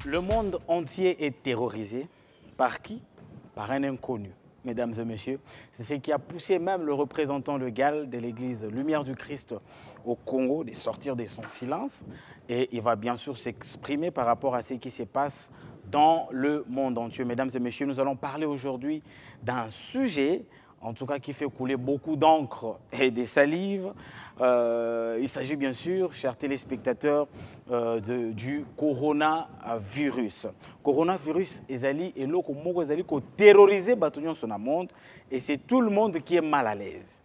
Le monde entier est terrorisé. Par qui? Par un inconnu. Mesdames et messieurs, c'est ce qui a poussé même le représentant légal de l'église Lumière du Christ au Congo de sortir de son silence. Et il va bien sûr s'exprimer par rapport à ce qui se passe dans le monde entier. Mesdames et messieurs, nous allons parler aujourd'hui d'un sujet, en tout cas qui fait couler beaucoup d'encre et des salives. Il s'agit bien sûr, chers téléspectateurs, du coronavirus. Coronavirus, ezali eloko moko ezali ko terroriser bato nyonso na monde et c'est tout le monde qui est mal à l'aise.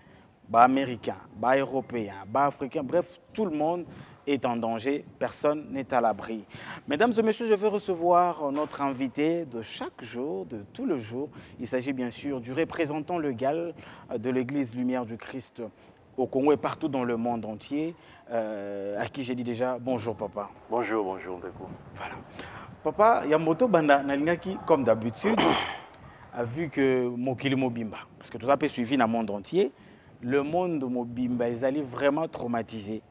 Bas américains, bas européens, bas africains, bref, tout le monde est en danger, personne n'est à l'abri. Mesdames et messieurs, je vais recevoir notre invité de chaque jour, de tout le jour. Il s'agit bien sûr du représentant légal de l'église Lumière du Christ au Congo et partout dans le monde entier, à qui j'ai dit déjà bonjour papa. Bonjour, bonjour Ndeko. Voilà. Papa, Yamoto Banda Nalingaki, comme d'habitude, a vu que Mokili Mobimba, parce que tout ça peut suivre dans le monde entier, le monde Mobimba, ils allaient vraiment traumatisés.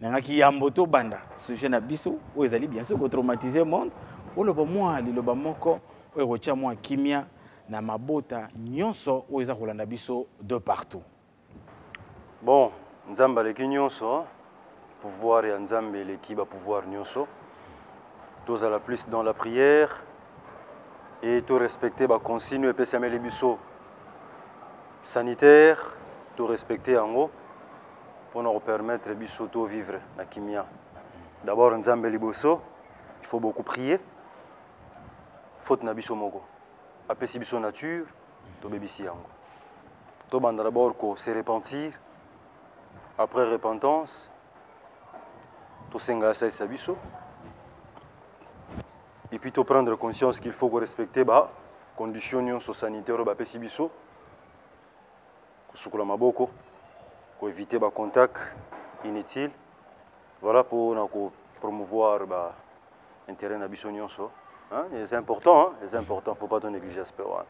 Nangaki Yamoto Banda, ce jeune abisso, où ils allaient bien sûr traumatiser le monde, où le moi, le bamoko, où il moi kimia, na mabota, nyonso, où ils allaient biso de partout. Bon, Nzamba leki nyonso, pouvoir et Nzambe leki ba pouvoir nyonso. Tous à la plus dans la prière et tout respecter ba consigne et PCM les biso sanitaire, tout respecter en haut pour nous permettre biso de vivre na kimia. D'abord Nzambe liboso, il faut beaucoup prier. Faute na biso moko. Apesi biso nature, to bebisi yango. To banda d'abord ko se repentir. Après repentance, tout s'engager à Sabiso. Et puis tout prendre conscience qu'il faut respecter les conditions sanitaires de Sibiso. Pour maboko, pour éviter les contacts inutiles. Voilà pour promouvoir l'intérêt de Biso. C'est important, il ne faut pas négliger ce point.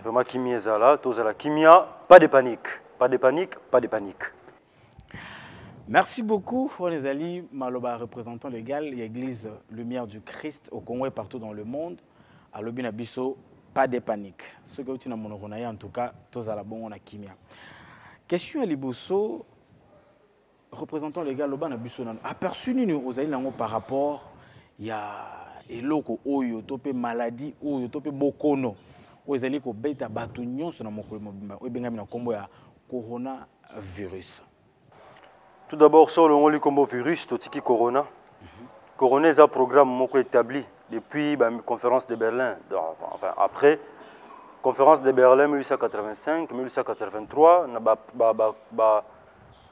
Vraiment, kimia est là, tous à la kimia, pas de panique. Pas de panique, pas de panique. Merci beaucoup, Onezali Maloba, représentant légal de l'église Lumière du Christ au Congo et partout dans le monde. À l'Obina Bisso, pas de panique. Ce que tu as dit, en tout cas, tous à la bonne, on a kimia. Question à Liboso, représentant légal Lobana Bisso, aperçu nous aux par rapport il y a eloko oyo topé maladie oyo topé bokono ozali ko beta batu nyonso na mokolo mobimba obenga na kombo ya coronavirus. Tout d'abord, sur le combo virus, Totiki Corona. Corona est un programme établi depuis la conférence de Berlin. Enfin, après, conférence de Berlin 1885, 1883,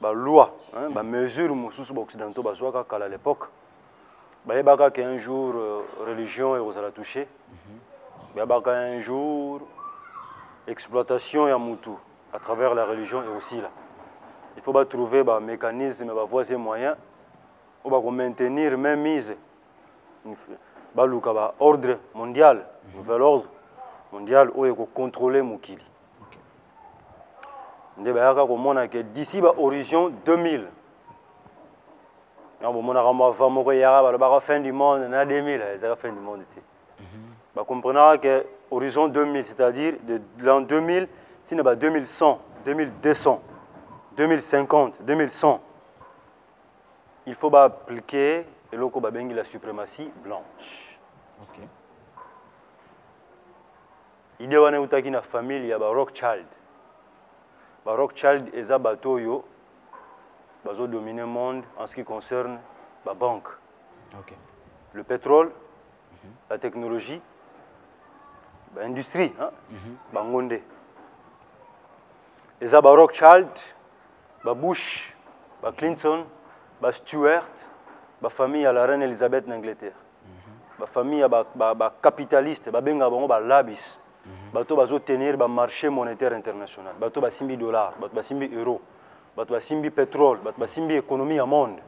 la loi, la mesure occidentaux à l'époque. Il y a un jour, religion et vous allez toucher. Il y a un jour, exploitation et Moutou, à travers la religion et aussi là. Il faut trouver un mécanisme, un voie et moyen pour maintenir même mise ordre mondial, nouvel ordre mondial où il faut contrôler Mukili. D'ici l'horizon 2000, la fin du monde, la fin du monde. Vous comprenez que l'horizon 2000, c'est-à-dire de l'an 2000, c'est 2100, 2200. 2050, 2100, il faut appliquer la suprématie blanche. Okay. Il y a une famille, il y a Rothschild. Rothschild est un bateau qui a dominé le monde en ce qui concerne la banque. Okay. Le pétrole, la technologie, l'industrie, Bangonde. Les Rothschild, Bush, Clinton, Stewart, la famille à la reine Elisabeth d'Angleterre. La famille capitaliste, labis. Bato bazo tenir le marché monétaire international. Bato basimbi dollars, bato basimbi euros, bato basimbi pétrole, bato basimbi économie à monde.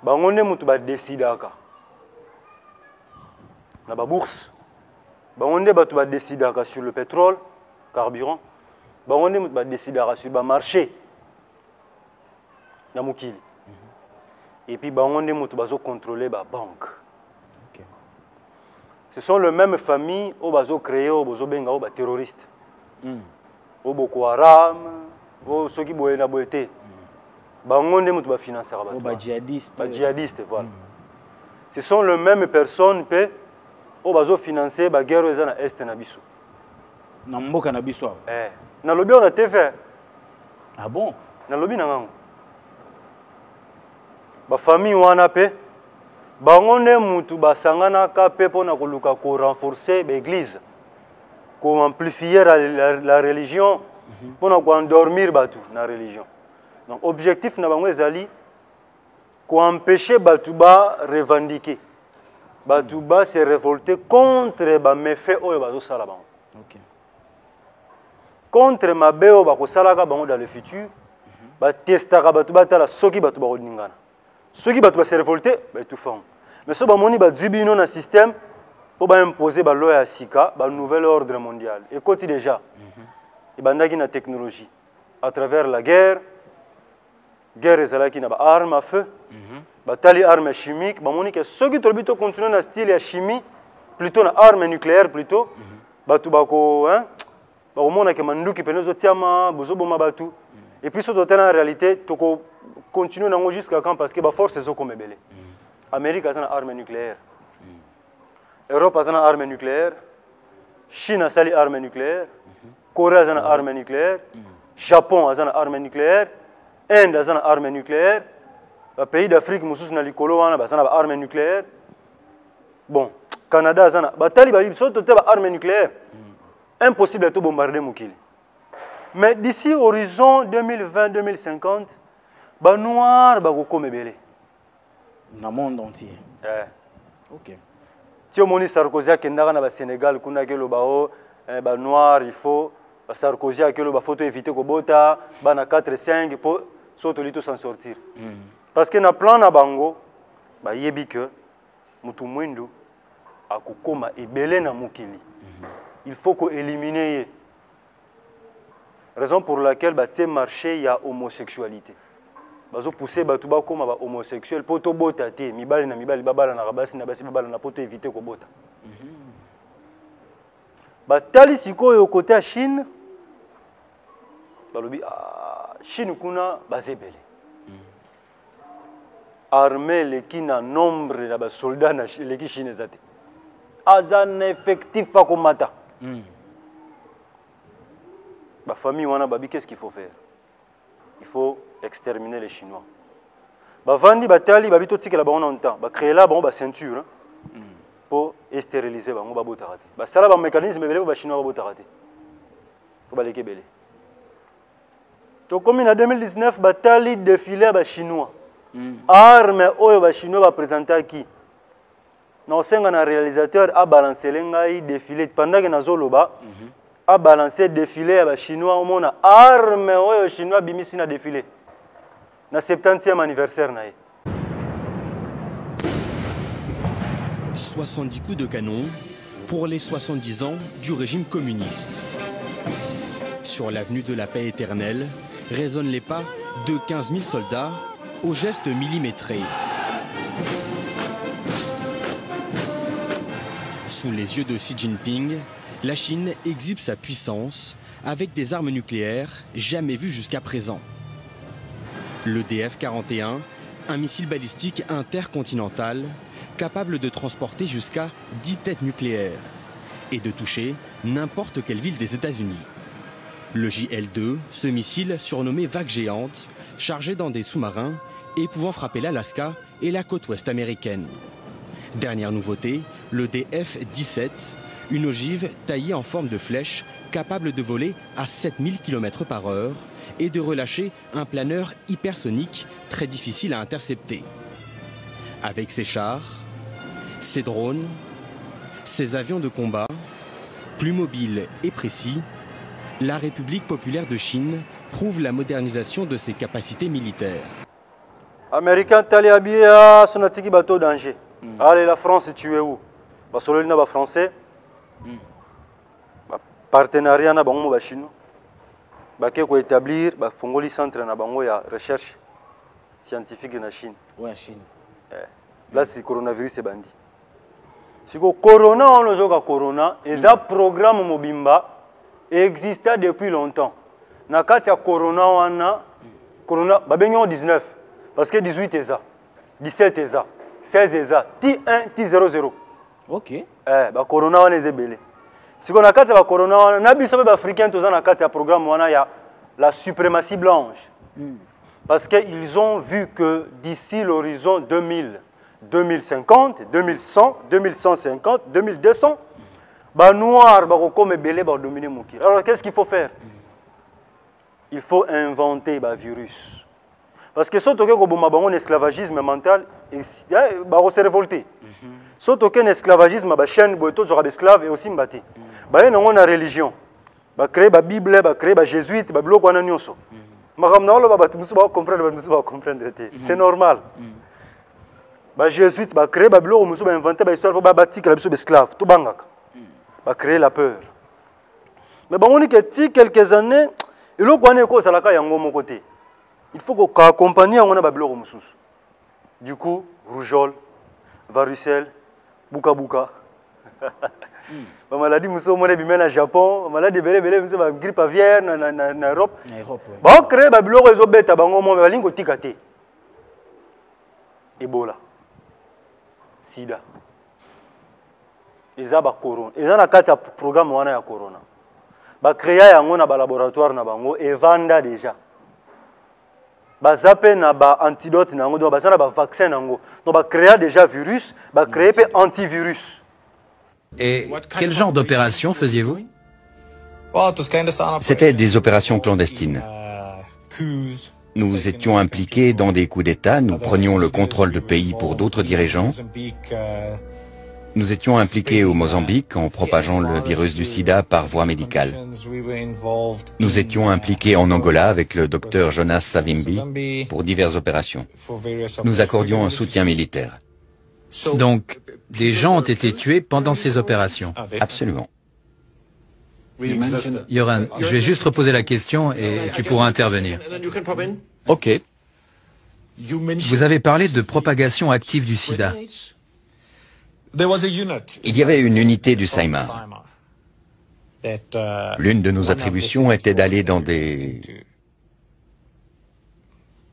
Bangonde mutu ba décidaka. Na ba bourse. Bangonde bato ba décidaka sur le pétrole, carburant. Bangonde mutu ba décidaka sur le marché. Et puis, on a contrôlé la banque. Ce sont les mêmes familles qui ont créé les terroristes. Au Boko Haram, au ceux qui ont été boité. Ils ont financé les djihadistes. Voilà. Ce sont les mêmes personnes qui ont financé la guerre dans l'Est. Na mboka na biso. Na lobby on a TV. Ah bon? Na lobby na ngango. Ba famille wana pe bango nde mutu basangana ka pe pona koluka ko renforcer l'église, ko amplifier la religion, pona ko endormir batu na religion. Donc objectif na bango ezali ko empêcher batu ba revendiquer. Batu ba se révolter contre ba méfait oyo bazo sala bango. OK. Contre ma béo bakosalaka bango dans le futur, batestaka batu batala soki batu bakodingana. Soki batu se révolter, tout fond. Mais so bamoni badubino na système pour imposer ba loi ya sika, ba nouvel ordre mondial. Et koti déjà. Et bandaki na technologie à travers la guerre ezalaki na ba arme à feu, batali arme chimique, bamoni que soki tolbito continuer na style ya chimie, plutôt na arme nucléaire plutôt, batu bako hein on a que manduki penezo tiama bozoboma batu et puis surtout en réalité toko continuer nango jusqu'à quand parce que ba force zo comme belé. Amérique a une arme nucléaire. Europe a une arme nucléaire. Chine a une arme nucléaire. Corée a une arme nucléaire. Japon a une arme nucléaire. Inde a une arme nucléaire. Les pays d'Afrique mususu na likolo wana ba une arme nucléaire. Bon, Canada a une batali ba surtout ba arme nucléaire. Impossible de bombarder Moukili. Mais d'ici horizon 2020-2050, les Noirs vont comme belé. Dans le monde entier. OK. Si on dit Sarkozy qui est au Sénégal, qu'on a que le bao, les Noirs, il faut Sarkozy qui le faut éviter que bota, bana 4-5 pour sauter s'en sortir. Parce que na plan na bango, ba yebi que mutu mwindu akukoma ebele na Moukili. Il faut qu'on élimine. Raison pour laquelle il marché il y a homosexualité. Bazo pousser batuba comme homosexuel pour to bota te mibali na mibali babala na rabasi na basi babala na poto éviter ko bota. Batali sikoyo côté à Chine. Balobi Chine kuna bazebele. Armée les qui na nombre na ba soldats na les qui Chine zate. Azan effectif fa komata. Ma famille, qu'est-ce qu'il faut faire? Il faut exterminer les Chinois. Vandi batali babito tiki la bon temps. Créer là bon ceinture pour stériliser ba ngo botarate. Sala ba mécanisme belé ba Chinois botarate. Ko ba leke belé. To comme en 2019 batali défilé ba Chinois. Arme oyo ba Chinois ba présenter qui? Non, c'est un réalisateur a balancé le défilé pendant que Nazoloba a balancé défilé à Chinois au monde arme ouais Chinois bimisi na défilé na 70e anniversaire nae. 70 coups de canon pour les 70 ans du régime communiste. Sur l'avenue de la paix éternelle résonnent les pas de 15 000 soldats aux gestes millimétrés. Sous les yeux de Xi Jinping, la Chine exhibe sa puissance avec des armes nucléaires jamais vues jusqu'à présent. Le DF-41, un missile balistique intercontinental capable de transporter jusqu'à 10 têtes nucléaires et de toucher n'importe quelle ville des États-Unis. Le JL-2, ce missile surnommé vague géante, chargé dans des sous-marins et pouvant frapper l'Alaska et la côte ouest américaine. Dernière nouveauté, le DF-17, une ogive taillée en forme de flèche capable de voler à 7000 km/h et de relâcher un planeur hypersonique très difficile à intercepter. Avec ses chars, ses drones, ses avions de combat, plus mobiles et précis, la République populaire de Chine prouve la modernisation de ses capacités militaires. Américain Taliabia, son atiki bateau danger. Allez, la France, tu es où? Parce que le français, partenariat na bango ba chinois. Ba ko établir ba fongoli centre na bango ya recherche scientifique na Chine. Ouais, Chine. Là c'est coronavirus et bandi. siko corona on ozoka corona eza programme mobimba exista depuis longtemps na kati ya corona wana corona babengi 19 parce que 18 eza 17 eza 16 eza T1 T00 OK ba corona wana ezebele siko na kati ya ba corona wana na biso ba africain toza na kati ya programme wana ya la suprématie blanche parce qu'ils ont vu que d'ici l'horizon 2000 2050, 2100, 2150, 2200, les noirs vont dominer mon kir. Alors qu'est-ce qu'il faut faire? Il faut inventer un virus. Parce que si on a un esclavagisme mental, on va se révolter. Si on a un esclavagisme, on va être esclave et aussi battre. On a une religion. On va créer la Bible, on va créer les jésuites, on va créer les gens. C'est normal. Les jésuites ont créé des biloko musu inventé des histoires pour batika les esclaves tout bangaka ba créer la peur mais bon on dit que ti quelques années eloko wana ko salaka yango moko te il faut qu'on accompagne on a ba biloko musu du coup rougeole varicelle buka buka ba maladie musu mo bimena na Japon maladie belé musu ba grippe aviaire na Europe ba créer ba biloko ezobeta bango mo ba lingo tika te Ebola Sida. Ils ont corona. Ils ont un programme de corona. Ils ont créé un laboratoire et vendent déjà. Ils ont un antidote, un vaccin. Donc ils ont créé déjà virus, ils ont créé un antivirus. Et quel genre d'opération faisiez-vous? C'était des opérations clandestines. Nous étions impliqués dans des coups d'État, nous prenions le contrôle de pays pour d'autres dirigeants. Nous étions impliqués au Mozambique en propageant le virus du sida par voie médicale. Nous étions impliqués en Angola avec le docteur Jonas Savimbi pour diverses opérations. Nous accordions un soutien militaire. Donc, des gens ont été tués pendant ces opérations? Absolument. Yoran, je vais juste reposer la question et tu pourras intervenir. Ok. Vous avez parlé de propagation active du sida. Il y avait une unité du Saïma. L'une de nos attributions était d'aller dans des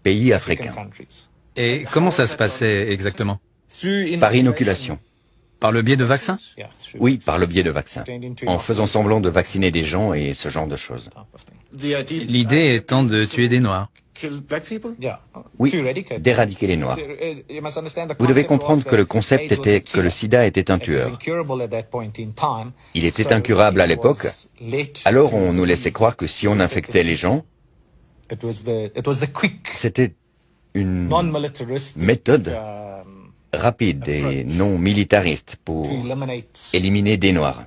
pays africains. Et comment ça se passait exactement? Par inoculation. Par le biais de vaccins? Oui, par le biais de vaccins. En faisant semblant de vacciner des gens et ce genre de choses. L'idée étant de tuer des Noirs. Oui, d'éradiquer les Noirs. Vous devez comprendre que le concept était que le sida était un tueur. Il était incurable à l'époque, alors on nous laissait croire que si on infectait les gens, c'était une méthode rapide et non militariste pour éliminer des Noirs.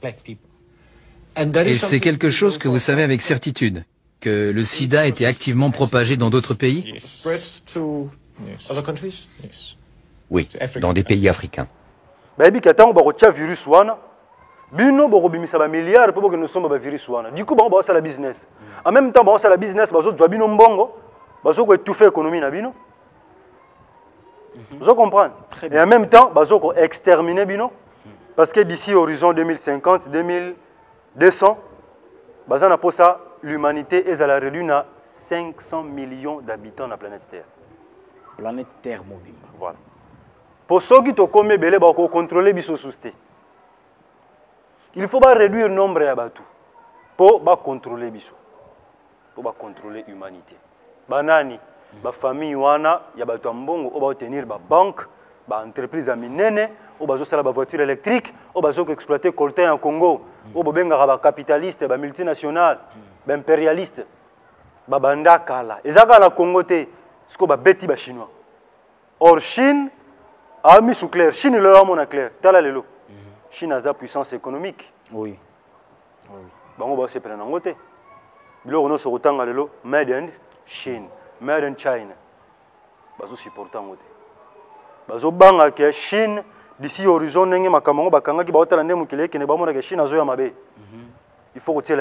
Et c'est quelque chose que vous savez avec certitude, que le sida était activement propagé dans d'autres pays? Oui, dans des pays africains. Virus bino bokobimisa ba milliards pour que nous sommes ba virus wana. Du coup ba ça la business. En même temps ba ça la business bazo dwa bino mbongo, bazo ko étouffer l'économie na bino. Vous comprenez? Et en même temps, il faut exterminer Bino. Parce que d'ici horizon 2050, 2200, l'humanité est à la réduire à 500 millions d'habitants sur la planète Terre. Planète Terre mobile. Voilà. Pour ceux qui ont contrôler Biso Sousté, il faut réduire le nombre de pour contrôler Biso. Pour contrôler l'humanité. Banani. Ba famille wana ya bato mbongo o ba tenir ba banque ba entreprise aminene o bazo sala ba voiture électrique o bazo exploiter coltan en Congo o bobenga ba capitaliste ba multinational ba impérialiste ba banda kala ezaka na Congo te siko ba beti ba chinois or Chine a mis sous clair Chine le ramo na clair tala lelo Chine a sa puissance économique oui bango ba se prendre ngote biloko no so kotanga lelo made in Chine made in China. Bazo supportant ngote. Bazo banga ke Chine d'ici horizon nenge makamango bakanga ki baotala ndemu kile ke ne bamona ke Chine azo ya mabe. Il faut que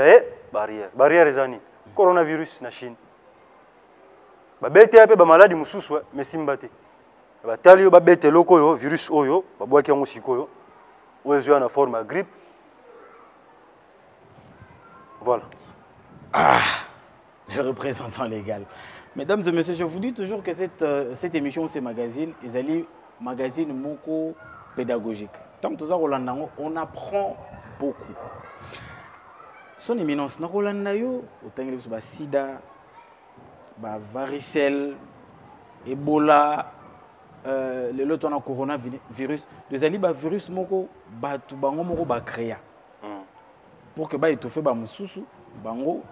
barrière. Barrière ezani. Coronavirus na Chine. Ba bete ape ba maladie mususu mais simbate. Ba tali yo ba bete loko yo virus oyo ba bwaki yango sikoyo. où ils ont une forme à grippe. Voilà. Ah, le représentant légal. Mesdames et messieurs, je vous dis toujours que cette émission, ce magazine, ils allaient magazine moko pédagogique. Tant que on apprend beaucoup. Son éminence, on a sida, varicelle, Ebola, le coronavirus. Les alliés virus moko créa. Pour que étouffer bango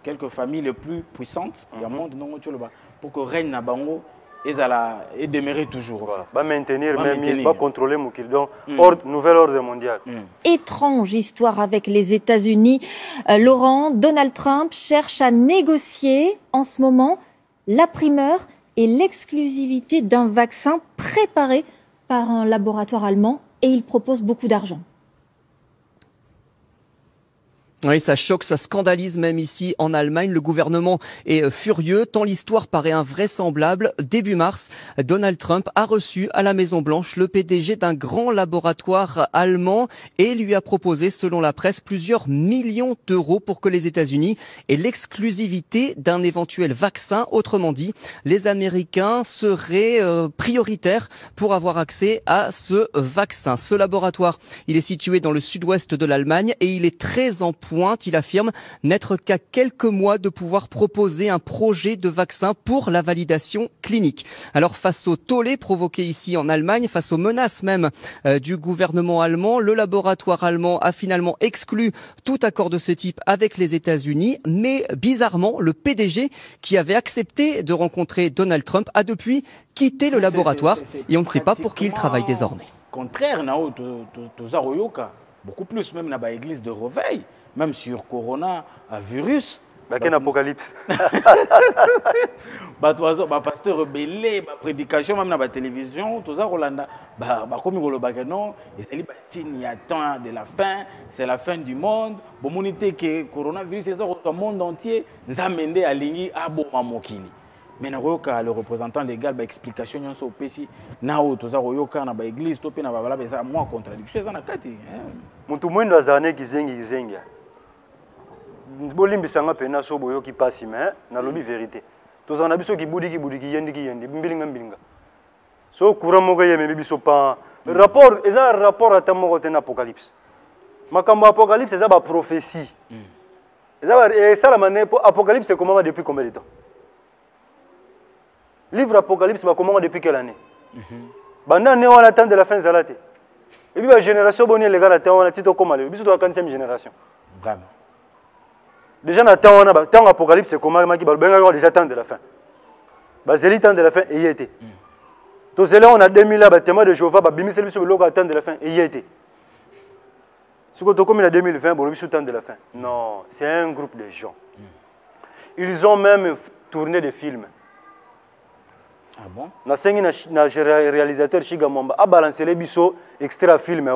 quelques familles les plus puissantes du monde pour que règne na bango et demeurer toujours. Voilà. Va maintenir, même pas contrôler Moukil. Donc, nouvel ordre mondial. Étrange histoire avec les États-Unis. Laurent, Donald Trump cherche à négocier en ce moment la primeur et l'exclusivité d'un vaccin préparé par un laboratoire allemand et il propose beaucoup d'argent. Oui, ça choque, ça scandalise même ici en Allemagne. Le gouvernement est furieux tant l'histoire paraît invraisemblable. Début mars, Donald Trump a reçu à la Maison-Blanche le PDG d'un grand laboratoire allemand et lui a proposé, selon la presse, plusieurs millions d'euros pour que les États-Unis aient l'exclusivité d'un éventuel vaccin. Autrement dit, les Américains seraient prioritaires pour avoir accès à ce vaccin. Ce laboratoire, il est situé dans le sud-ouest de l'Allemagne et il est très en pointe. Il affirme n'être qu'à quelques mois de pouvoir proposer un projet de vaccin pour la validation clinique. Alors face au tollé provoqué ici en Allemagne, face aux menaces même du gouvernement allemand, le laboratoire allemand a finalement exclu tout accord de ce type avec les États-Unis. Mais bizarrement, le PDG qui avait accepté de rencontrer Donald Trump a depuis quitté le laboratoire et on ne sait pas pour qui il travaille désormais. Contraire, beaucoup plus même dans l'église de Reveil, même sur Corona, virus. Quel apocalypse. Pasteur rebellé, prédication même dans la télévision, tout ça, Rolanda, comme non, il y a temps de la fin, c'est la fin du monde. Bon, monité que coronavirus, c'est le monde entier, nous amène à l'ingui à Bomamokili. Mais le représentant légal a explication sur le PC. Nao toza royoka na ba église to pe na babala beza moi contradiction za na kati. Muntu mwendo azane kizengi. Bolimbisa nga pena so boyoki pasi mais na lobi vérité. Toza na biso ki yendi mbilinga. So courant moko yeme biso pa rapport eza rapport atamoko te na apocalypse. Makambo apocalypse eza ba prophétie. Eza ça la manière apocalypse c'est comment depuis combien de temps? Livre Apocalypse va comment depuis quelle année? Banda né on attend de la fin zalate. Et puis la génération bonne les gars attend on a tito comme le biso de la 40e génération. Vraiment. Déjà attend on a temps Apocalypse c'est comment qui balbenga déjà temps de la fin. Bazeli temps de la fin et y était. To zela on a 2000 là ba témoin de Jéhovah ba bimi celui sur le temps de la fin et y était. Ce que to comme en 2020 bon biso temps de la fin. Non, c'est un groupe de gens. Ils ont même tourné des films. Ah bon? Na réalisateur Chigamamba a balancé les biseaux extra film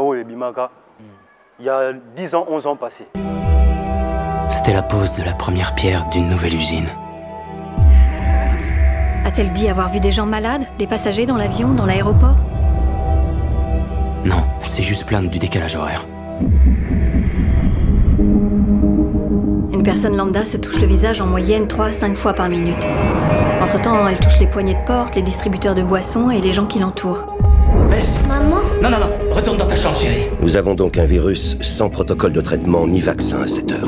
il y a 10 ans, 11 ans passés. C'était la pose de la première pierre d'une nouvelle usine. A-t-elle dit avoir vu des gens malades, des passagers dans l'avion, dans l'aéroport? Non, elle s'est juste plainte du décalage horaire. Une personne lambda se touche le visage en moyenne 3 à 5 fois par minute. Entre-temps, elle touche les poignées de porte, les distributeurs de boissons et les gens qui l'entourent. Maman? Non, retourne dans ta chambre, chérie. Nous avons donc un virus sans protocole de traitement ni vaccin à cette heure.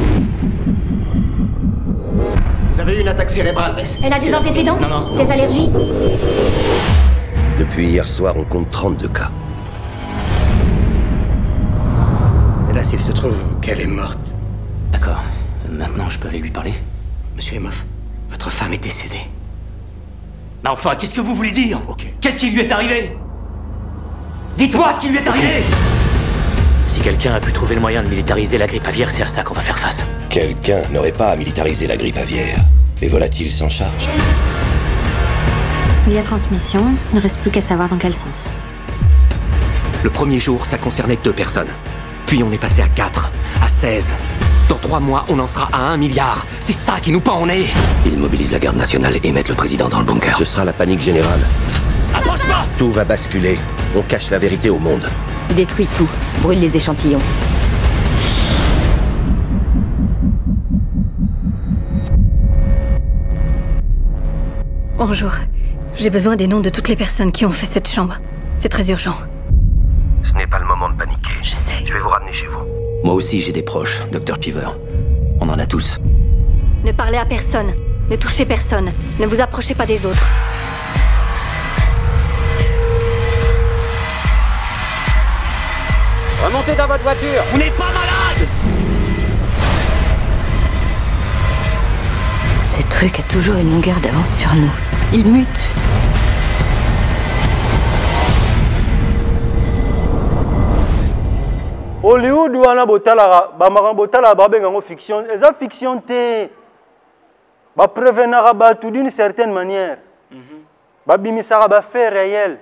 Vous avez eu une attaque cérébrale, Bess? Elle a des antécédents? Non. Des allergies? Depuis hier soir, on compte 32 cas. Et là, s'il se trouve qu'elle est morte. D'accord. Maintenant, je peux aller lui parler? Monsieur Emoff, votre femme est décédée. Mais enfin, qu'est-ce que vous voulez dire? Ok. Qu'est-ce qui lui est arrivé? Dites-moi ce qui lui est arrivé! Si quelqu'un a pu trouver le moyen de militariser la grippe aviaire, c'est à ça qu'on va faire face. Quelqu'un n'aurait pas à militariser la grippe aviaire. Les volatiles s'en chargent. Il y a transmission, il ne reste plus qu'à savoir dans quel sens. Le premier jour, ça concernait 2 personnes. Puis on est passé à 4, à 16. Dans 3 mois, on en sera à 1 milliard. C'est ça qui nous pend au nez. Ils mobilisent la garde nationale et mettent le président dans le bunker. Ce sera la panique générale. Approche pas! Tout va basculer. On cache la vérité au monde. Détruis tout. Brûle les échantillons. Bonjour. J'ai besoin des noms de toutes les personnes qui ont fait cette chambre. C'est très urgent. Ce n'est pas le moment de paniquer. Je sais. Je vais vous ramener chez vous. Moi aussi, j'ai des proches, Dr. Cheever. On en a tous. Ne parlez à personne. Ne touchez personne. Ne vous approchez pas des autres. Remontez dans votre voiture. On n'est pas malade. Ce truc a toujours une longueur d'avance sur nous. Il mute. Hollywood wana botala ba makambo botala ba benga fiction, eza fiction te. Ba prévenir batu d'une certaine manière. Ba bimisaka ba fait réel.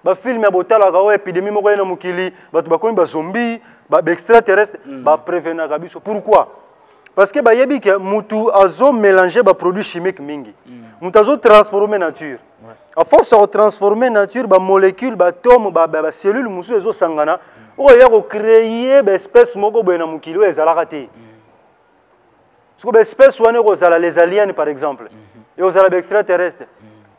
Ba film ya botala ka o épidémie moko na mukili, batu ba komi ba zombie, ba extraterrestre, ba prévenir biso. Pourquoi? Parce que ba yebi ke mutu azo mélanger ba produits chimiques mingi. Mutu azo transformer nature. À force de transformer nature, ba molécule, ba atome, ba cellule musu ezo sangana. On a créé des espèces moko boyena mukilo ezalaka te. Parce que espèces wana kozala les aliens par exemple. Et ozala ba extraterrestre.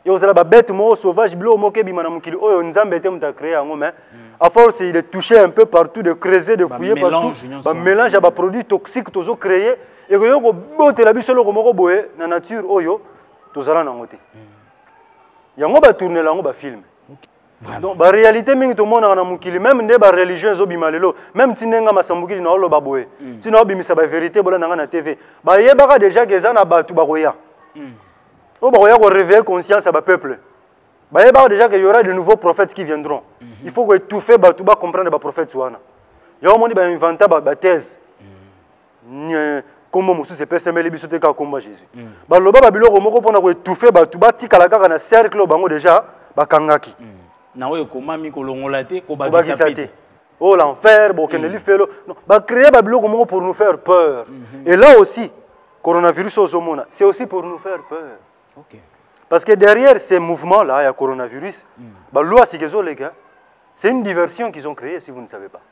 Et ozala ba bête mo sauvage bilo moke bimana mukilo oyo nzambe te muta créé yango mais à force il est touché un peu partout de creuser de fouiller partout. Ba mélange ba produits toxiques tozo créer et ko yoko botela biso loko moko boye na nature oyo tozala nango te. Yango ba tourner lango ba film. Donc, la réalité, tout le monde a mukili, même les religions, même si nenga masambuki na olo baboye, si na obimisa ba vérité bola na TV, ba yebaka déjà que ça na batu bakoya. O bakoya ko réveiller conscience à ba peuple. Ba yebaka déjà qu'il y aura de nouveaux prophètes qui viendront. Il faut que étouffer batu ba comprendre ba prophètes wana. Ya moni ba inventer ba thèse. Comment musu se pese meli biso te ka komba Jésus. Ba loba ba biloko moko pona ko étouffer batu ba tikala kaka na cercle bango déjà ba kangaki. Oh l'enfer, bon, va créer pour nous faire peur. Et là aussi, coronavirus aux hommes, c'est aussi pour nous faire peur. Parce que derrière ces mouvements-là, il y a coronavirus. C'est une diversion qu'ils ont créée, si vous ne savez pas.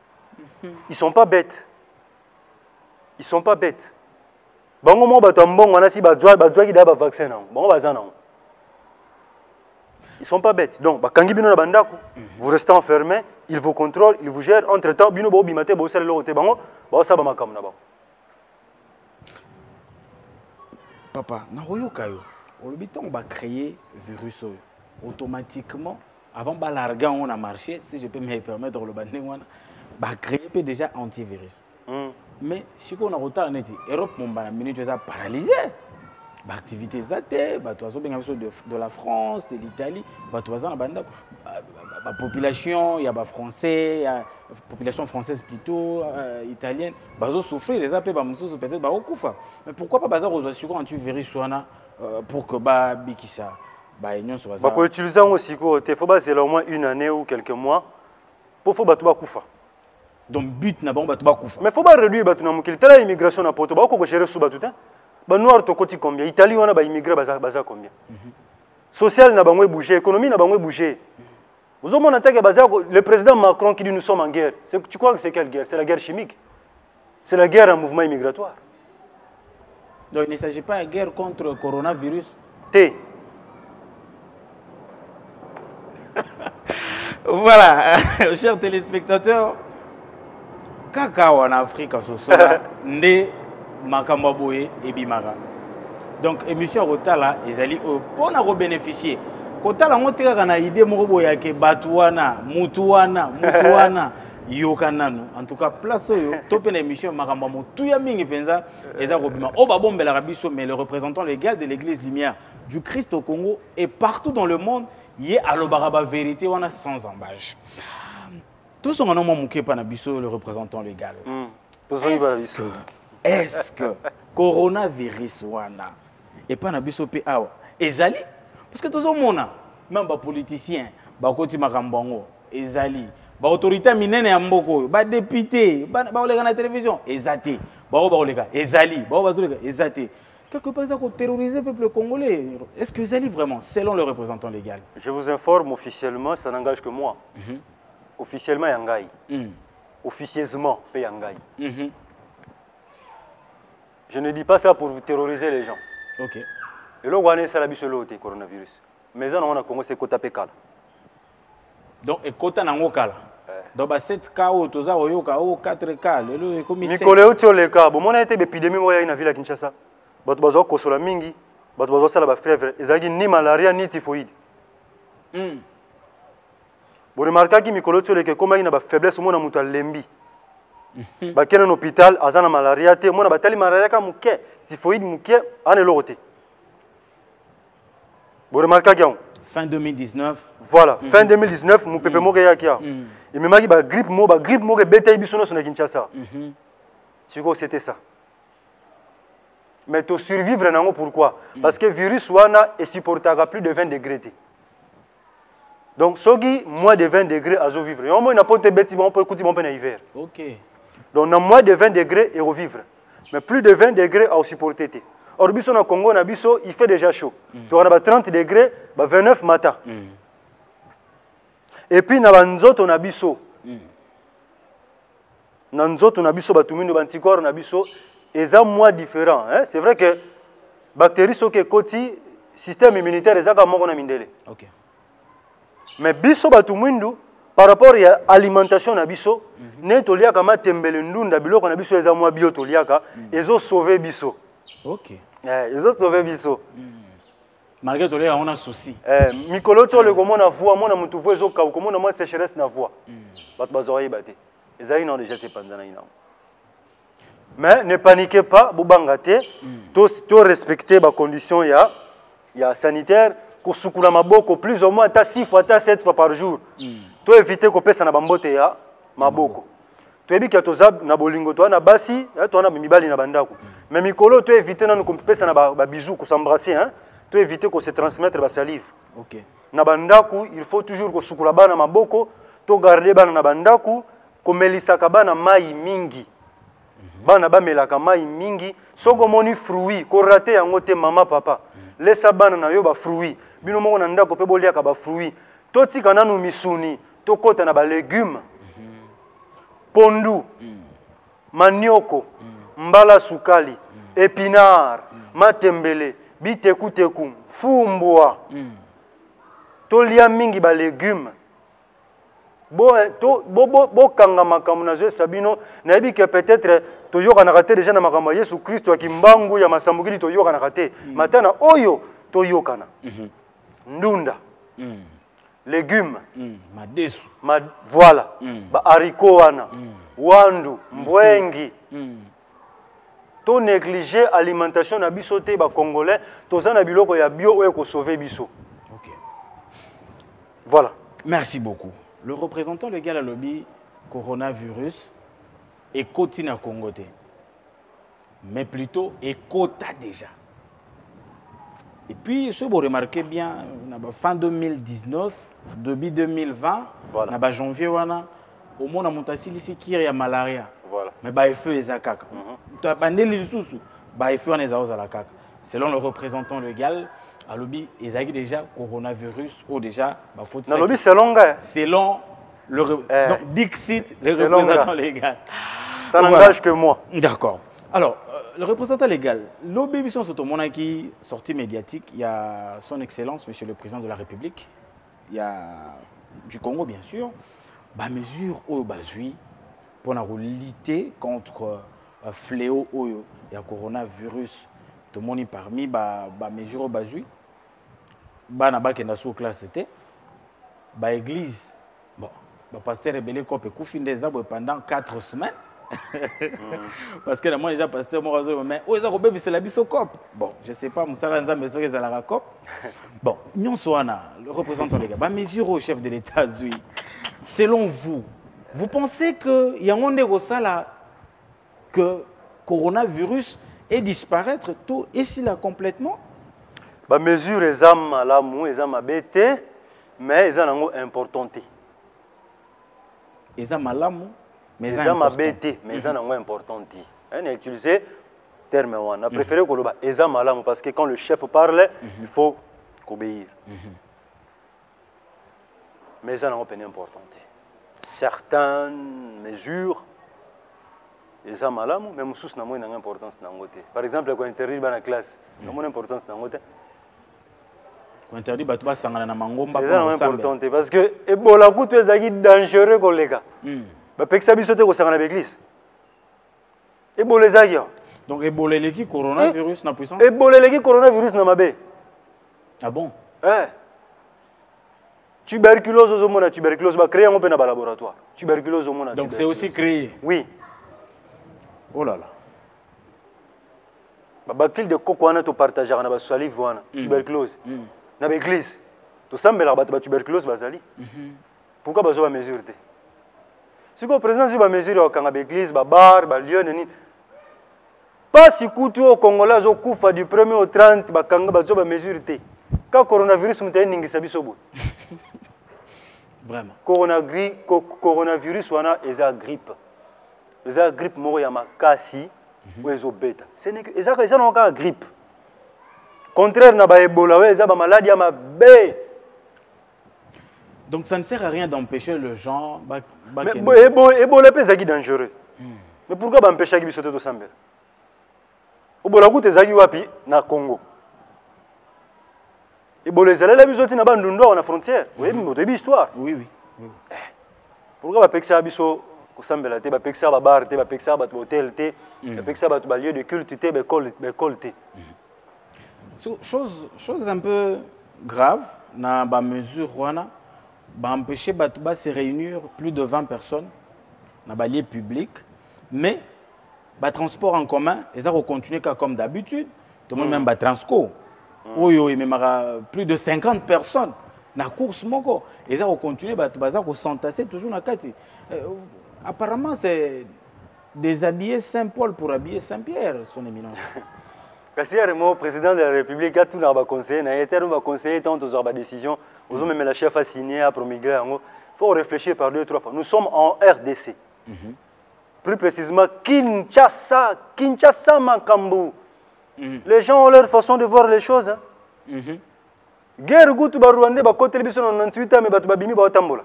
Ils ne sont pas bêtes. Ils ne sont pas bêtes. Ils ne sont pas bêtes. Donc, vous restez enfermés, ils vous contrôlent, ils vous gèrent. Entre-temps, papa, on va créer virus automatiquement. Avant de l'argent, on a marché, si je peux me permettre, on va créer déjà antivirus. Mais si on a retard, l'Europe est paralysée. L'activité de la France, de l'Italie, la population, il y a des Français, la population française plutôt, italienne, ils souffrent, les appels peut-être. Mais pourquoi pas assurer un antivirus pour que Bikisa, l'Union soit. Pour utiliser aussi, il faut au moins une année ou quelques mois pour faire des choses. Donc, but n'a pas de choses. Mais il faut pas réduire l'immigration à Porto, il faut gérer sous tout. Les Noirs sont combien? L'Italie, on a immigré combien? Social n'a pas bougé, l'économie n'a pas bougé. Vous avez le président Macron qui dit nous sommes en guerre. Tu crois que c'est quelle guerre? C'est la guerre chimique. C'est la guerre en mouvement immigratoire. Donc il ne s'agit pas de guerre contre le coronavirus. T. Voilà, chers téléspectateurs, cacao en Afrique, ce soir, né Makamba Boye et Bimara. Donc, émission Rotala, ils allaient pour bénéficier. Kotala, on a une idée de Batouana, Moutouana, Yokananu. En tout cas, place où top une émission Makamba Moutouya Mingi Penza, et Zarobima. Obabom Belarabiso, mais le représentant légal de l'Église Lumière du Christ au Congo et partout dans le monde, il y a Alobaraba Vérité, on a sans embâche. Tous sont en nom Mouké Panabiso, le représentant légal. Est-ce que coronavirus wana et pas na biso pe awa ezali parce que tous au monde même ba politiciens ba koti makambango ezali ba autorité minene ya mboko ba député ba olega na télévision ezate ba olega ezali ba bazoleka ezate quelque part ça ko terroriser le peuple congolais. Est-ce que ezali vraiment selon le représentant légal? Je vous informe officiellement, ça n'engage que moi. officiellement yangai. Officieusement pe yangai. Je ne dis pas ça pour terroriser les gens. Ok. Et là, on a ça la biselote coronavirus. Mais ça, on a commencé à kota pekala. Donc, et kota nangokala. Donc, 7 cas, 4 cas. Nicolas, tu as les cas. Bon, on a été épidémie dans la ville à Kinshasa. But bazo kosola mingi, but bazo sala ba fièvre. Ezagi ni malaria ni typhoïde. Vous remarquez que Nicolas, tu as les cas comme il y a ba faiblesse, on a muta lembi. Ba kena un hôpital, azana malaria te, on a batali malaria ka muke, typhoïde muke, ane lote. Vous remarquez que fin 2019. Voilà, fin 2019, mon pépé mo ya kia. Et même ba grippe mo ke beta ibisono na Kinshasa. Tu vois c'était ça. Mais tu survivre nango pourquoi? Parce que le virus wana est supportable à plus de 20 degrés. Donc sogi moins de 20 degrés à vivre. Et au moins n'a pas de bêtises, on peut écouter mon peine hiver. OK. Donc na moins de 20 degrés et revivre. Mais plus de 20 degrés à supporter. Or biso na Congo na biso, il fait déjà chaud. Tu as 30 degrés, 29 matin. Et puis na banzoto na biso. Na nzoto na biso batumindo bantikor na biso eza moins différent, hein? C'est vrai que bactéries sont que côté système immunitaire ezaka moko na mindele. OK. Mais biso batumindo par rapport à alimentation na biso, ne toliaka matembele ndunda biloko na biso eza moins bio toliaka, ezo sauver biso. OK. Ezo sauver biso. Malgré tout, on a un souci. Mikolo to le comment na voix, mon mutu voix ezo ka comment na moi sécheresse na voix. Bat bazoyi baté. Ezali non déjà c'est panzana ina. Mais ne paniquez pas, Boubangate, tu respectez les conditions sanitaires, que sukula maboko plus ou moins 6 fois, 7 fois par jour. Tu éviter que pesa na bambote ya maboko. Tu éviter que tu na bolingo to na basi, tu na mibali na bandako. Mais mikolo tu éviter na ko pesa na ba bisou ko s'embrasser hein. Tu éviter que se transmettre ba salive. OK. Na bandako, il faut toujours que sukula bana maboko, to garder bana na bandako, ko melisaka bana mai mingi. Bana ba melaka mai mingi soko moni fruit ko raté yango te mama papa laissa bana na yo ba fruit bino moko na ndako pe boliaka ba fruit to tika nanu misuni to kota na ba légumes pondu manioko mbala sukali épinard matembele biteku teku fumbwa to lia mingi ba légumes bo kanga makambo na zo sabino na yebi que peut-être to yoka na raté déjà na makambo Yesu Kristo akimbangu ya masambukili to yoka na raté matana oyo to yoka na ndunda légumes madesu voilà ba haricot wana wandu mbwengi to négliger alimentation na biso te ba congolais to za na biloko ya bio oyo ko sauver biso. OK. Voilà. Merci beaucoup. Le représentant légal à lobby coronavirus est coté à Congo, mais plutôt est quota déjà. Et puis, ce que vous remarquez bien, fin 2019, début 2020, voilà. Janvier, au moins, on a ici qui y a malaria. Voilà. Mais il faut les akaka. Selon le représentant légal, à lobby, il y a déjà coronavirus ou déjà. Lobby, c'est long. Selon le donc, Dixit, le représentant légal. Ça n'engage que moi. D'accord. Alors, le représentant légal, lobby, mission sur monarchie, sortie médiatique, il y a son Excellence, Monsieur le Président de la République, il y a du Congo, bien sûr, bah mesure au bazui pour lutter contre fléau il y a coronavirus. Tout le monde parmi bah mesure au bazui. Bah na bas sous classe c'était bah église bon bah pasteur rebelle cop et coufin des arbres pendant 4 semaines parce que moi déjà pasteur moi mais oh ça robé c'est la biso cop bon je sais pas musala nzambe so que la cop bon nyonso wana le représentant les gars bah mesure au chef de l'État zui selon vous pensez que y a un ndeko sala que coronavirus est disparaître tout ici là complètement. Ba mesure ezam malamu ezam abete mais ezam nango importante. Ezam malamu mais ezam abete mais ezam nango importante. On a utilisé terme on a préféré que loba ezam malamu parce que quand le chef parle il faut obéir. Mais ezam nango peine importante. certaines mesures, et ça malamu, même sous n'a moins d'importance dans côté. Par exemple, quand interdit dans la classe, n'a moins d'importance dans côté. Quand interdit bah tu vas sangana na mangomba pour important parce que Ebola coup tu es dangereux collègue. Bah peksa bisote ko sangana l'église. Ebola zagi. Donc Ebola leki coronavirus na puissance. Ebola leki coronavirus na mabe. Ah bon? Tuberculose au monde, tuberculose va créer un peu dans laboratoire. Tuberculose au monde. Donc c'est aussi créé. Oui. Oh là là. Ba bactérie de coco na to partager na ba salive wana tuberculose. Na l'église. To sambela ba tuberculose bazali. Pourquoi bazo ba mesure te? Si ko président si ba mesure au kanga l'église ba bar ba lieu ni pas si kutu au Congolais zo kufa du 1er au 30 ba kanga bazo ba mesure te. Quand coronavirus mutaye ningisa biso bo. Vraiment. Coronavirus wana eza grippe. Eza grippe moko ya makasi ou ezo beta. Ce n'est que eza non ka grippe. Contraire na ba Ebola ouais eza ba maladie ya mabe. Donc ça ne sert à rien d'empêcher le gens Ebola pe ezaki dangereux. Mais pourquoi ba empêcher ki biso te to sambela? Ebola ku te ezaki wapi na Congo. Ebola ezala biso tina ba ndundo na frontière. Oui, mais tu histoire. Oui. Pourquoi ba peksa biso ko sambela te ba peksa ba bar te ba peksa ba hôtel te ba peksa ba lieu de culte te ba école te. Chose un peu grave na ba mesure wana ba empêcher ba se réunir plus de 20 personnes na ba lieu public mais ba transport en commun et ça continuer comme d'habitude tout le monde même ba transco. Oui, mais plus de 50 personnes na course moko et ça continue ba baza ko s'entasser toujours na kati. Apparemment c'est déshabiller Saint-Paul pour habiller Saint-Pierre son éminence. Kassier mo président de la République a tout na ba conseiller na été ba conseiller tant aux ba décision aux même la chef a signé à promulguer ngo faut réfléchir par 2-3 fois. Nous sommes en RDC. Plus précisément Kinshasa Makambu. Les gens ont leur façon de voir les choses. Guerre goutu ba Rwanda ba côté biso 98 ans mais ba bimi ba tambola.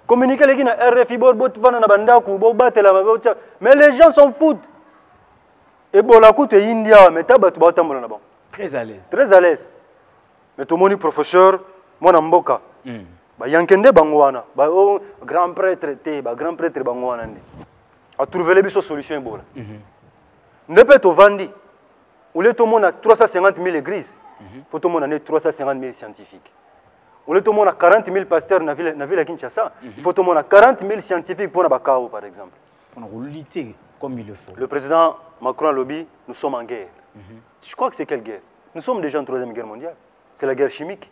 Communiquer les na RFI bot vana na banda ku bo batela mais les gens s'en foutent. Ebola ku te India mais ta ba tambola na bon. Très à l'aise. Très à l'aise. Mais tout moni professeur mona mboka. Ba yankende bangwana ba grand prêtre te ba grand prêtre bangwana ndi. A trouver les biso solution Ebola. Ne peut au vandi. Où le monde a 350 000 églises. Il faut tout le monde a 350 000 scientifiques. Où le monde a 40 000 pasteurs dans la ville de Kinshasa. Il faut tout le monde a 40 000 scientifiques pour Bakao, par exemple. Pour lutter comme il le faut. Le président Macron lobby, nous sommes en guerre. Je crois que c'est quelle guerre? Nous sommes déjà en 3e guerre mondiale. C'est la guerre chimique.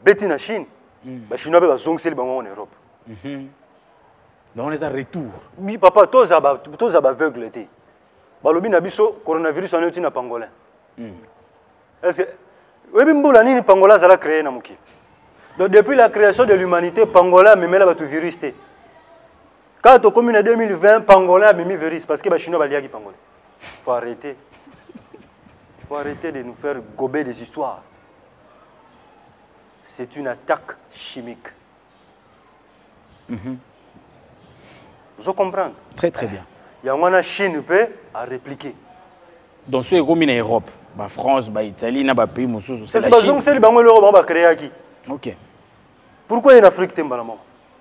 Bêtis en Chine. Les Chinois ont en Europe. Donc on les a retour. Oui, papa, tous les aveugles étaient. Balobi nabiso coronavirus en est une pangolin. Est-ce que oui, bimbola ni pangola ça l'a créé na muki. Donc depuis la création de l'humanité, pangola me met là tout virus té. Quand au commune 2020, pangola a mis virus parce que ba chinois ba liaki pangola. Faut arrêter. Il faut arrêter de nous faire gober des histoires. C'est une attaque chimique. Vous comprenez? Très très bien. Il y a une Chine peut à répliquer. Donc ce comme en Europe, la France, l'Italie, les pays mususu, c'est la Chine. C'est l'Europe va créer aquí. OK. Pourquoi en Afrique tembalama?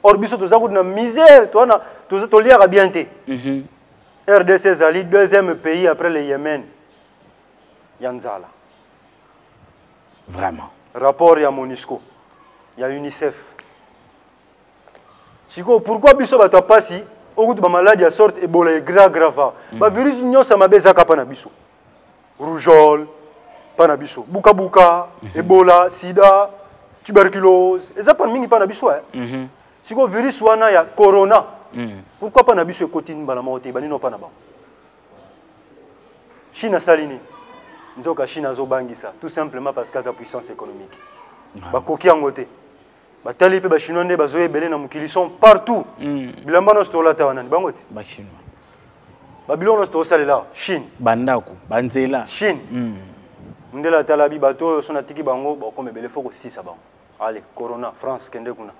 Or biso to zaku na misère, toi na to lier à bienté. RDC zali deuxième pays après le Yémen. Yanzala. Vraiment. Rapport ya MONUSCO. Il y a UNICEF. Siko pourquoi biso ba tapasi au ba maladie sorte Ebola grave. Ba virus nyo sama bezaka pa na biso. Rougeole, pa na biso. Buka buka, Ebola, sida, tuberculose. Eza pa mingi pa na biso Siko virus wana ya corona. Pourquoi pa na biso ekotini bala mote banino pa na ba. Chine salini. Nzoka Chine zo bangisa tout simplement parce qu'elle a puissance économique. Ba koki angote. Ba tali pe ba chinois ne bazo ebele na mukili sont partout. Bilamba no stola ta wanani bangote. Ba chinois. Ba bilon no stola salela Chine. Bandaku, banzela. Chine. Ndela tala bi bato sona tiki bango ba comme ebele foko 6 ba. allez corona France kende kuna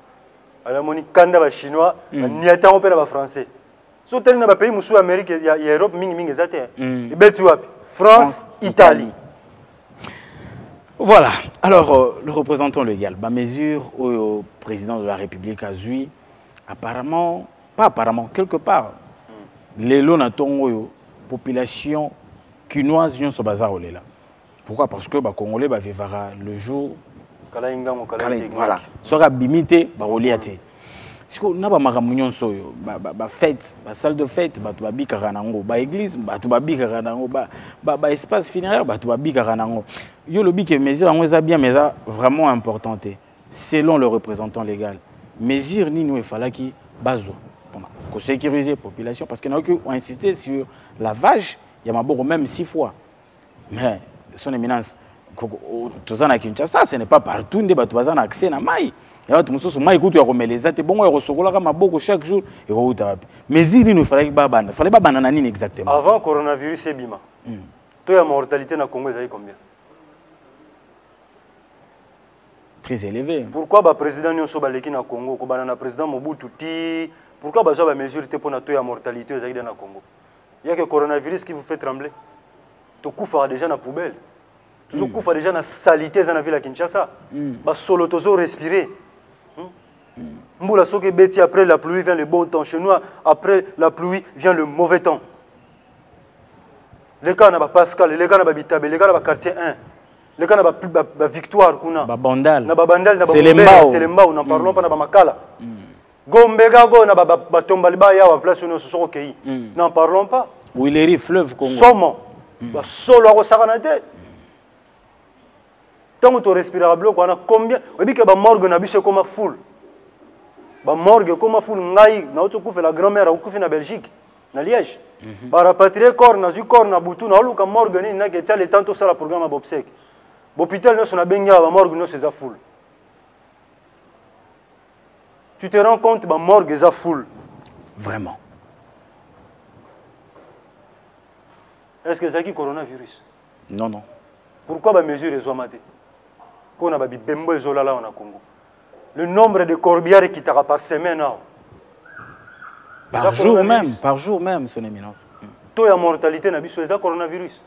ala moni kanda ba chinois ni ata on pela ba français so tele na ba pays musu Amérique ya Europe mingi ezate ibeti wapi France Italie. Voilà. Alors le représentant légal ba mesure au président de la République a eu apparemment quelque part les lona tongo population quinoise yon so bazar olela. Pourquoi? Parce que les Congolais vivra le jour. Voilà. Soit bimité, baroliate. Si on a une fête, une salle de fête, une église, un espace funéraire, il y a des mesures bien, mais vraiment importantes. Selon le représentant légal, mesures ni nous il fallait qu'il bazo pour sécuriser la population parce qu'on a insisté sur la vache, il y a même 6 fois. Mais son éminence, tout à Kinshasa, ce n'est pas partout où tu as accès à maï. Il y a des gens qui ont les athées, bon, ils ont chaque jour. Mais il ne fallait pas bananine exactement. Avant le coronavirus, c'est bima. La mortalité dans le Congo est combien? Très élevé. Pourquoi le président Nyonso Baleki dans le Congo, le président Mobutu, pourquoi les mesures pour la mortalité dans le Congo? Il y a que le coronavirus qui vous fait trembler. Tu couvres déjà dans la poubelle. Tu couvres déjà dans la saleté dans la ville de Kinshasa. Tu solo respirer. Après la pluie vient le bon temps. Chez nous, après la pluie vient le mauvais temps. Les gars n'ont Pascal, les gars n'ont Bitabe, les gars n'ont quartier 1. Les gars n'ont Victoire. C'est les Mbao. C'est les Mbao. Nous n'en parlons pas de Makala. Gombega, na Tombaliba, ya place où nous sommes accueillis. N'en parlons pas. Oui, les fleuves Congo. Somme. Solo à Saranate. Tant que tu respires à bloc, on a combien? On dit que la morgue n'a pas comme foule. La morgue comme foule, ngaï, na autre coup fait la grand-mère, au coup fait la Belgique, na Liège. Par rapatrier corps, na zu corps, na boutou, na louka morgue ni na que le temps tout ça le programme à Bobsek. L'hôpital nous na benga, la morgue nous c'est la foule. Tu te rends compte, la morgue est la foule. Vraiment. Est-ce que c'est qui coronavirus? Non, non. Pourquoi les mesures sont matées? Pour qu'on ait des bembo là au Congo. Le nombre de corbières qui t'aura par semaine. Par jour même, son éminence. Taux de mortalité n'a pas le coronavirus.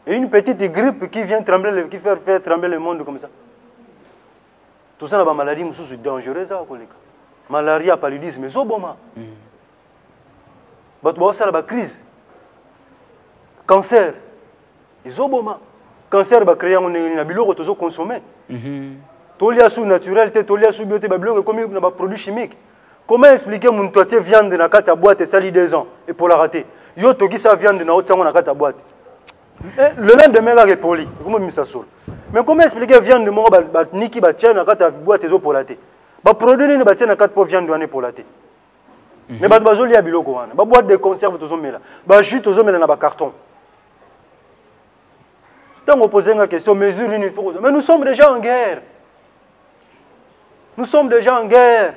Et une petite grippe qui vient trembler, qui fait faire trembler le monde comme ça. Tout ça, la maladie est dangereuse. Malaria, paludisme, c'est bon. Ça, la crise. Cancer. Ils ont bon. Cancer va créer un biloko toujours consommé. Tolia sous naturel, tolia sous bioté, comme un produit chimique. Comment expliquer mon toité viande dans la boîte et sali 2 ans et pour la rater? Yo toki sa viande dans la boîte. Le lendemain, il est poli. Comment ça sort? Mais comment expliquer viande de mon niki ba tient dans la boîte et pour la rater? Ba produit ne ba tient dans 4 pour viande pour la rater. Mais ba bazoli a biloko wana. Ba boîte de conserve toujours mela. Ba jus toujours mela na ba carton. Tant qu'on pose une question, mesure une fois. Mais nous sommes déjà en guerre. Nous sommes déjà en guerre.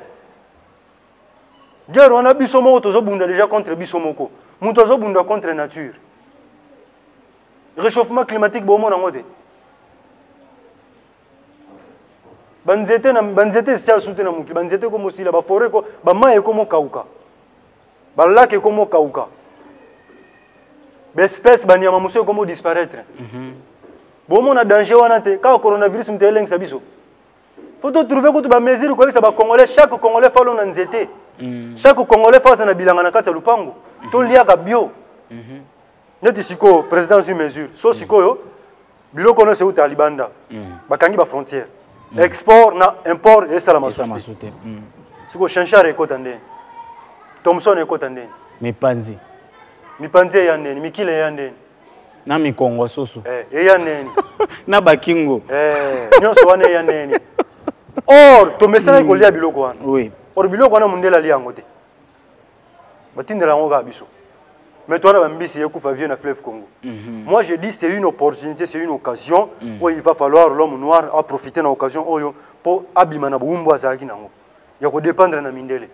Guerre, on a bisomo, déjà contre bisomoko. Nous sommes contre la nature. Réchauffement climatique, bon, on a mode. Banzete, c'est à soutenir mon banzete comme aussi la forêt, bama est comme kauka. Balak est comme kauka. L'espèce, banyama monsieur comme disparaître. Bon, on a danger, quand le coronavirus me télène, ça biso. Faut trouver que tu vas mesure que ça va Congolais, chaque Congolais fait l'on nzete. Chaque Congolais fait un bilan na kata lupango. To lia ka bio. Neti siko président sur mesure. So siko yo bilo kono se uta libanda. Bakangi ba frontière. Export na import et ça la masute. Siko chanchare ko tande. Thomson ko tande. Mipanzi. Mipanzi ya ndeni, mikile ya ndeni. Na mikongo soso. Ya ndeni. Na bakingo. Nyonso wane ya ndeni. Or, to message ko lia biloko wana. Oui. Or biloko wana mundela lia ngote. Batindela ngoka biso. Mais toi na mbisi yekufa vieux na fleuve Congo. Moi je dis c'est une opportunité, c'est une occasion où il va falloir l'homme noir à profiter de l'occasion pour abima na bumbu azaki nango. Ya ko dépendre na mindele.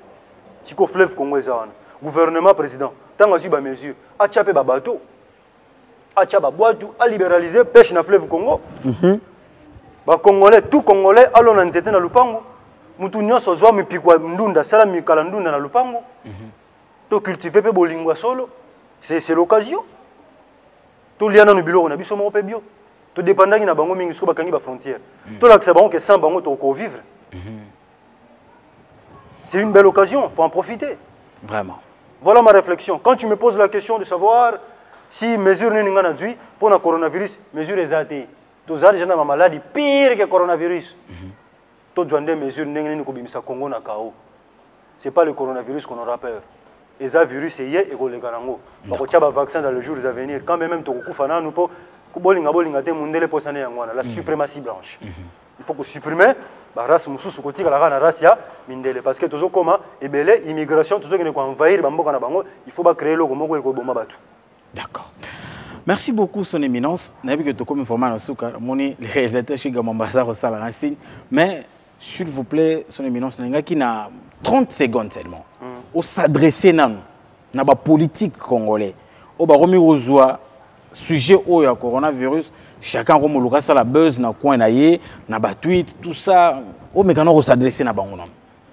Siko fleuve Congo ezana. Gouvernement président, tant que ba mesure, a chapé ba bateau. A chapa boatu, a libéraliser pêche na fleuve Congo. Ba Congolais, tout Congolais, allons dans nzete na lupango. Mutu nyonso zwa mipikwa ndunda sala mikala ndunda na lupango. To cultiver pe bolingwa solo. C'est l'occasion. To liana no biloko na biso mo pe bio. To dépendant na bango mingi so bakangi ba frontière. To lakisa bango que sans bango to ko vivre. C'est une belle occasion, faut en profiter. Vraiment. Voilà ma réflexion. Quand tu me poses la question de savoir si mesure n'est pas réduite pour le coronavirus, mesure est atteinte. Tous les gens ont une maladie pire que le coronavirus. Tous les gens ont des mesures au Congo na KO. Ce n'est pas le coronavirus qu'on aura peur. Les virus c'est hier et qu'on les gagne. On va un vaccin dans les jours à venir. Quand même tu as un nous pour la suprématie blanche. Il faut que supprimer la race mususu kotika la race ya mindele parce que toujours comment et belé immigration toujours qui ko envahir bamboka na bango il faut ba créer le moko ko bomba batu. D'accord. Merci beaucoup son éminence. Nabi que to comme information suka moni les réalisateurs chez Gamambasa Rosala Racine mais s'il vous plaît son éminence nga qui na 30 secondes seulement. Au s'adresser nan na ba politique congolais. Au ba remis aux joie sujet au ya coronavirus chacun comme le ça la buzz na coin na ye na ba tweet tout ça au mécano ko s'adresser na bango non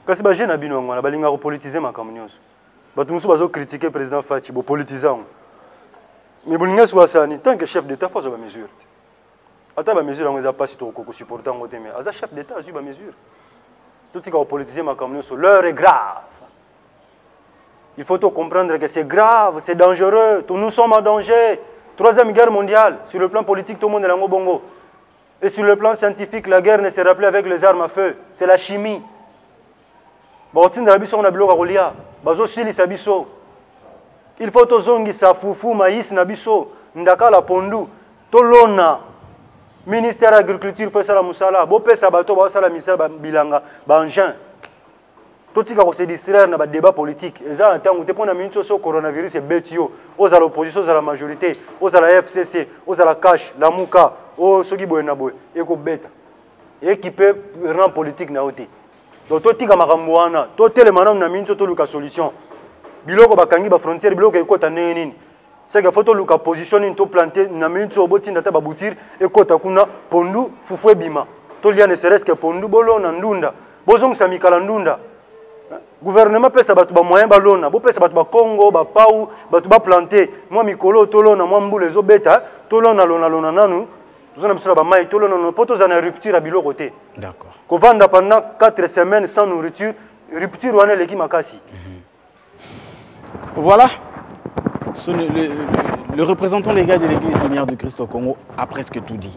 kasi ba jeune abino ngwana balinga ko politiser makambo nyonso batu musu bazo critiquer président Fachi bo politiser mais bolinga so asani tant que chef d'état faut ba mesure ata ba mesure ngo za pas to ko supporter ngo te mais aza chef d'état a ba mesure tout ce qui ko politiser makambo nyonso l'heure est grave. Il faut comprendre que c'est grave, c'est dangereux, nous sommes en danger. Troisième guerre mondiale, sur le plan politique, tout le monde est en bongo. Et sur le plan scientifique, la guerre ne sera plus avec les armes à feu, c'est la chimie. Il faut tozongi sa fufu maïs nabiso, ndaka la pondu, tolona. Ministère de l'Agriculture fait ça la musala, bopé sabato ba sala misala bilanga, ba engin. Tout ce qui se distraire dans le débat politique. Et ça, quand on a mis sur le coronavirus, c'est bêtio. Aux à l'opposition, aux à la majorité, aux à la FCC, aux à la CACH, la MOUKA, aux ceux qui boivent naboé, et qui bêta. Et qui peut rendre politique naoté. Donc, tout ce qui est maramouana, tout les manam na mis sur la solution. Biloko bakangi ba frontière, biloko ekota neni. C'est que photo luka position into planté na mis sur boti ndata ba boutir ekota kuna pondu fufwe bima. Tout lien ne serait-ce que pondu bolo na ndunda. Bozong samikala ndunda. Gouvernement pesa batu ba moyen balona bo pesa batu ba Congo ba pau batu ba planter moi mikolo tolona moi mbule zo beta tolona lona nanu tozana bisala ba mai tolona no poto za na rupture à biloko te. D'accord. Ko vanda pendant 4 semaines sans nourriture, rupture wana leki makasi. Voilà. Le représentant légal de l'église Lumière du Christ au Congo a presque tout dit.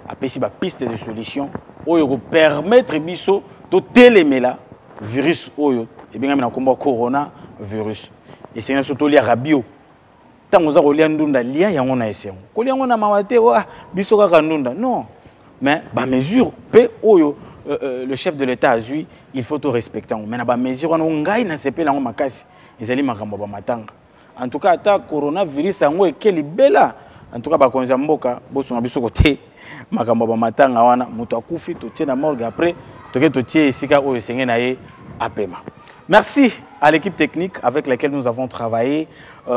A pesi ba piste de solution oyo permettre biso to télémela virus oyo et bien na komba corona virus et c'est surtout lia rabio tango za kolia ndunda lia yango na esengo kolia yango na mawate wa biso kaka ndunda non mais ba mesure pe oyo le chef de l'état a dit il faut tout respecter mais na ba mesure on ngai na sepela ngo makasi ezali makambo ba matanga en tout cas ata coronavirus yango ekeli bela en tout cas ba konza mboka boso na biso kote makambo ba matanga wana muto akufi to tie na morgue après to tie esika oyo senge na ye apema. Merci à l'équipe technique avec laquelle nous avons travaillé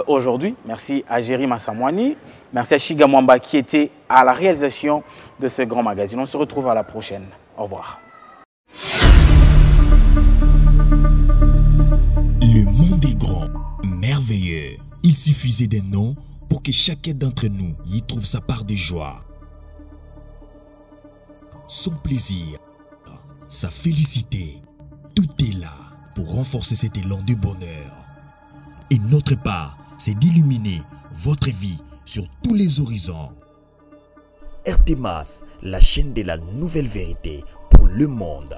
aujourd'hui. Merci à Jéry Massamouani. Merci à Chiga Mwamba qui était à la réalisation de ce grand magazine. On se retrouve à la prochaine. Au revoir. Le monde est grand, merveilleux. Il suffisait d'un nom pour que chacun d'entre nous y trouve sa part de joie. Son plaisir, sa félicité, tout est là pour renforcer cet élan de bonheur. Et notre part, c'est d'illuminer votre vie sur tous les horizons. RTMAS, la chaîne de la nouvelle vérité pour le monde.